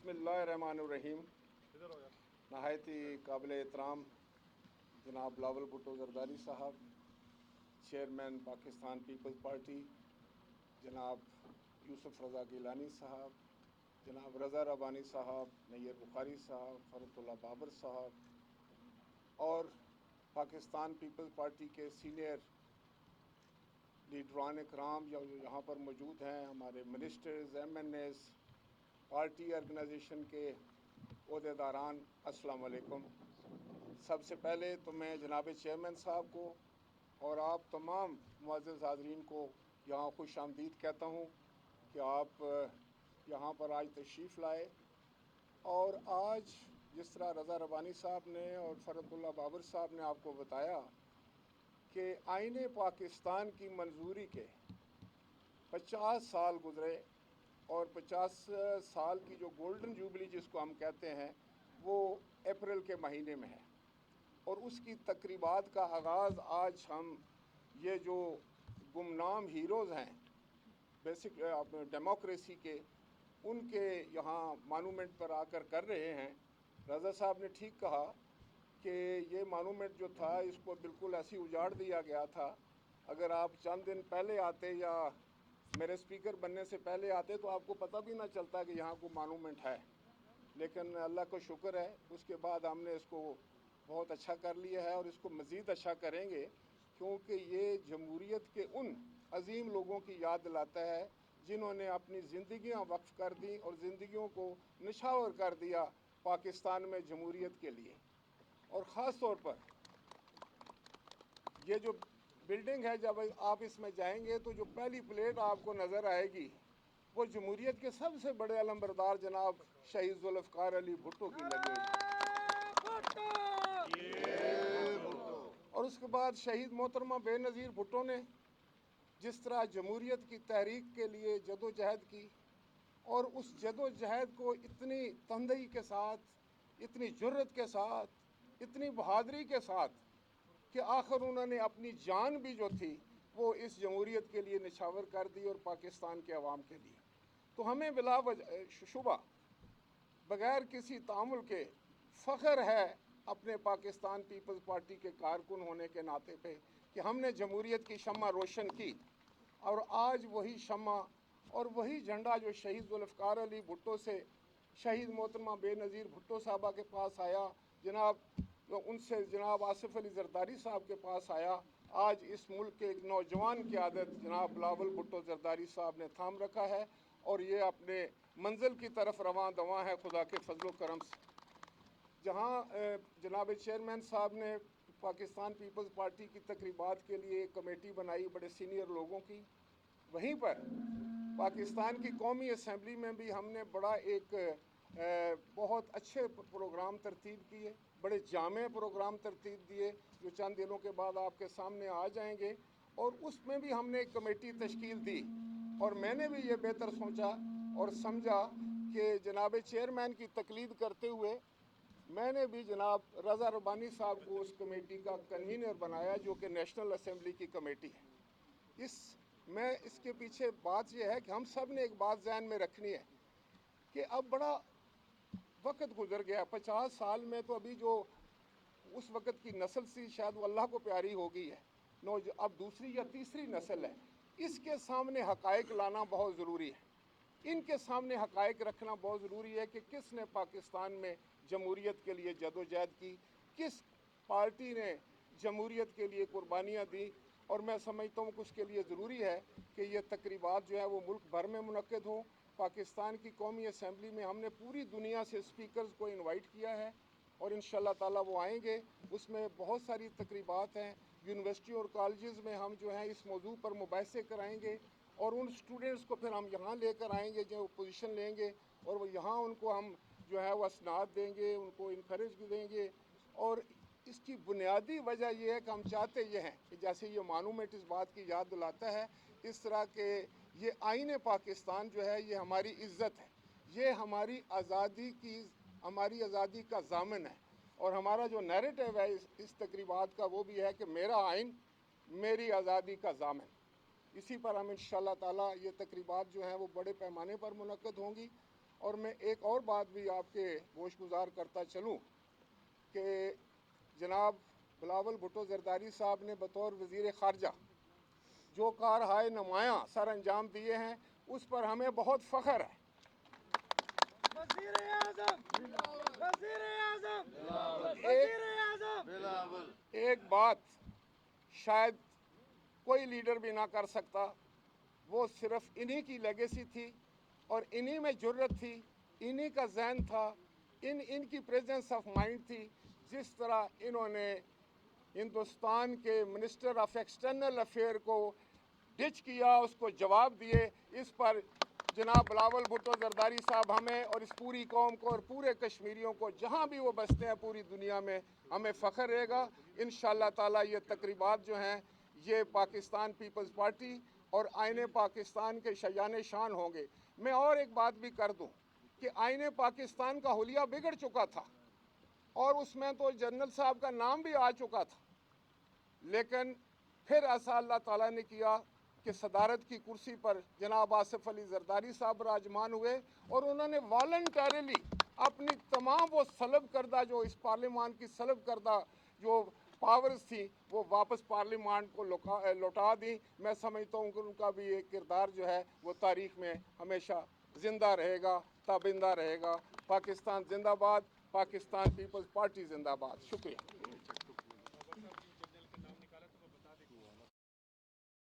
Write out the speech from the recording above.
बिस्मिल्लाहिर्रहमानिर्रहीम। नहायती काबिल एहतराम जनाब बिलावल भुट्टो जरदारी साहब, चेयरमैन पाकिस्तान पीपल्स पार्टी, जनाब यूसुफ रज़ा गिलानी साहब, जनाब रज़ा रबानी साहब, नैयर बुखारी साहब, फ़रतुल्लाह बाबर साहब और पाकिस्तान पीपल्स पार्टी के सीनियर लीडरान कराम जो यहाँ पर मौजूद हैं, हमारे मिनिस्टर्स, MNAs, पार्टी ऑर्गेनाइजेशन के ओहदेदारान, अस्सलाम वालेकुम। सबसे पहले तो मैं जनाब चेयरमैन साहब को और आप तमाम मुअज़्ज़ज़ हाज़रीन को यहाँ खुश आमदीद कहता हूँ कि आप यहाँ पर आज तशरीफ़ लाए। और आज जिस तरह रज़ा रबानी साहब ने और फ़रतुल्लाह बाबर साहब ने आपको बताया कि आईने पाकिस्तान की मंजूरी के 50 साल गुज़रे और 50 साल की जो गोल्डन जुबली जिसको हम कहते हैं वो अप्रैल के महीने में है और उसकी तकरीबात का आगाज़ आज हम ये जो गुमनाम हीरोज़ हैं बेसिक डेमोक्रेसी के, उनके यहाँ मानूमेंट पर आकर कर रहे हैं। रज़ा साहब ने ठीक कहा कि ये मानूमेंट जो था इसको बिल्कुल ऐसे उजाड़ दिया गया था। अगर आप चंद दिन पहले आते या मेरे स्पीकर बनने से पहले आते तो आपको पता भी ना चलता कि यहाँ को मानूमेंट है, लेकिन अल्लाह का शुक्र है उसके बाद हमने इसको बहुत अच्छा कर लिया है और इसको मज़ीद अच्छा करेंगे, क्योंकि ये जमहूरियत के उन अजीम लोगों की याद दिलाता है जिन्होंने अपनी ज़िंदगियाँ वक्फ कर दी और ज़िंदगियों को निछावर कर दिया पाकिस्तान में जमहूरियत के लिए। और ख़ास तौर पर ये जो बिल्डिंग है, जब आप इसमें जाएंगे तो जो पहली प्लेट आपको नज़र आएगी वो जमहूरियत के सबसे बड़े अलमबरदार जनाब शहीद जुल्फ़िकार अली भुट्टो की लगी और उसके बाद शहीद मोहतरमा बेनज़ीर भुट्टो ने जिस तरह जमहूरियत की तहरीक के लिए जदोजहद की और उस जदोजहद को इतनी तंदई के साथ, इतनी जुर्रत के साथ, इतनी बहादुरी के साथ कि आखिर उन्होंने अपनी जान भी जो थी वो इस जमहूरियत के लिए निछावर कर दी और पाकिस्तान के अवाम के लिए। तो हमें बिला शुबा बग़ैर किसी तामुल के फ़ख्र है अपने पाकिस्तान पीपल्स पार्टी के कारकुन होने के नाते पे कि हमने जमहूरियत की शम्मा रोशन की और आज वही शम्मा और वही झंडा जो शहीद जुल्फ़िकार अली भुट्टो से शहीद मोहतरमा बेनज़ीर भुट्टो साहबा के पास आया, जनाब उनसे जनाब आसिफ अली जरदारी साहब के पास आया, आज इस मुल्क के एक नौजवान की आदत जनाब बिलावल भुट्टो जरदारी साहब ने थाम रखा है और ये अपने मंजिल की तरफ रवां दवां है खुदा के फजलो करम से। जहाँ जनाब चेयरमैन साहब ने पाकिस्तान पीपल्स पार्टी की तकरीबात के लिए एक कमेटी बनाई बड़े सीनियर लोगों की, वहीं पर पाकिस्तान की कौमी असम्बली में भी हमने बड़ा एक बहुत अच्छे प्रोग्राम तरतीब किए, बड़े जामे प्रोग्राम तरतीब दिए जो चंद दिनों के बाद आपके सामने आ जाएंगे और उसमें भी हमने एक कमेटी तश्कील दी और मैंने भी ये बेहतर सोचा और समझा कि जनाब चेयरमैन की तकलीद करते हुए मैंने भी जनाब रज़ा रबानी साहब को उस कमेटी का कन्वीनर बनाया जो कि नेशनल असम्बली की कमेटी है। इसके पीछे बात यह है कि हम सब ने एक बात ज़हन में रखनी है कि अब बड़ा वक्त गुजर गया, 50 साल में तो अभी जो उस वक़्त की नस्ल सी शायद वो अल्लाह को प्यारी हो गई है, अब दूसरी या तीसरी नस्ल है, इसके सामने हक़ाइक़ लाना बहुत ज़रूरी है। इनके सामने हक़ाइक़ रखना बहुत ज़रूरी है कि किसने पाकिस्तान में जमहूरियत के लिए जदोजहद की, किस पार्टी ने जमहूरियत के लिए कुर्बानियाँ दी। और मैं समझता हूँ कि उसके लिए ज़रूरी है कि ये तकरीबात जो है वो मुल्क भर में मुनक़्क़िद हों। पाकिस्तान की कौमी असम्बली में हमने पूरी दुनिया से स्पीकर्स को इनवाइट किया है और इंशाअल्लाह ताला वो आएंगे। उसमें बहुत सारी तकरीबात हैं, यूनिवर्सिटी और कॉलेजेस में हम जो है इस मौजू पर मुबाहिसे कराएंगे और उन स्टूडेंट्स को फिर हम यहाँ लेकर आएंगे जो पोजीशन लेंगे और वो यहाँ उनको हम जो है वो असनाद देंगे, उनको इनकरेज देंगे। और इसकी बुनियादी वजह यह है कि हम चाहते ये हैं कि जैसे ये मानूमेंट इस बात की याद दिलाता है, इस तरह के ये आईने पाकिस्तान जो है ये हमारी इज़्ज़त है, ये हमारी आज़ादी का ज़ामिन है और हमारा जो नैरेटिव है इस तकरीबात का वो भी है कि मेरा आइन मेरी आज़ादी का ज़ामिन। इसी पर हम इंशाअल्लाह ताला ये तकरीबात जो हैं वो बड़े पैमाने पर मुनक़्क़िद होंगी اور میں ایک اور بات بھی آپ کے گوش گزار کرتا چلوں کہ جناب بلاول بھٹو زرداری صاحب نے بطور وزیر خارجہ جو کارہائے نمایاں سر انجام دیے ہیں اس پر ہمیں بہت فخر ہے۔ ایک بات شاید کوئی لیڈر بھی نہ کر سکتا، وہ صرف انہی کی لیگیسی تھی اور انہی میں جرت تھی، انہی کا ذہن تھا، ان کی پریزنس آف مائنڈ تھی، جس طرح انہوں نے ہندوستان کے منسٹر آف ایکسٹرنل افیئر کو ڈچ کیا، اس کو جواب دیے۔ اس پر جناب بلاول بھٹو زرداری صاحب ہمیں اور اس پوری قوم کو اور پورے کشمیریوں کو جہاں بھی وہ بستے ہیں پوری دنیا میں ہمیں فخر رہے گا۔ انشاءاللہ تعالیٰ یہ تقریبات جو ہیں یہ پاکستان پیپلز پارٹی اور آئین پاکستان کے شایان شان ہوں گے۔ میں اور ایک بات بھی کر دوں کہ آئین پاکستان کا حلیہ بگڑ چکا تھا اور اس میں تو جنرل صاحب کا نام بھی آ چکا تھا، لیکن پھر ایسا اللہ تعالیٰ نے کیا کہ صدارت کی کرسی پر جناب آصف علی زرداری صاحب راجمان ہوئے اور انہوں نے والنٹریلی اپنی تمام وہ سلب کردہ جو اس پارلیمان کی سلب کردہ جو پاورز تھیں وہ واپس پارلیمان کو لوٹا دیں۔ میں سمجھتا ہوں کہ ان کا بھی ایک کردار جو ہے وہ تاریخ میں ہمیشہ زندہ رہے گا، تابندہ رہے گا۔ پاکستان زندہ باد، پاکستان پیپلز پارٹی زندہ باد۔ شکریہ۔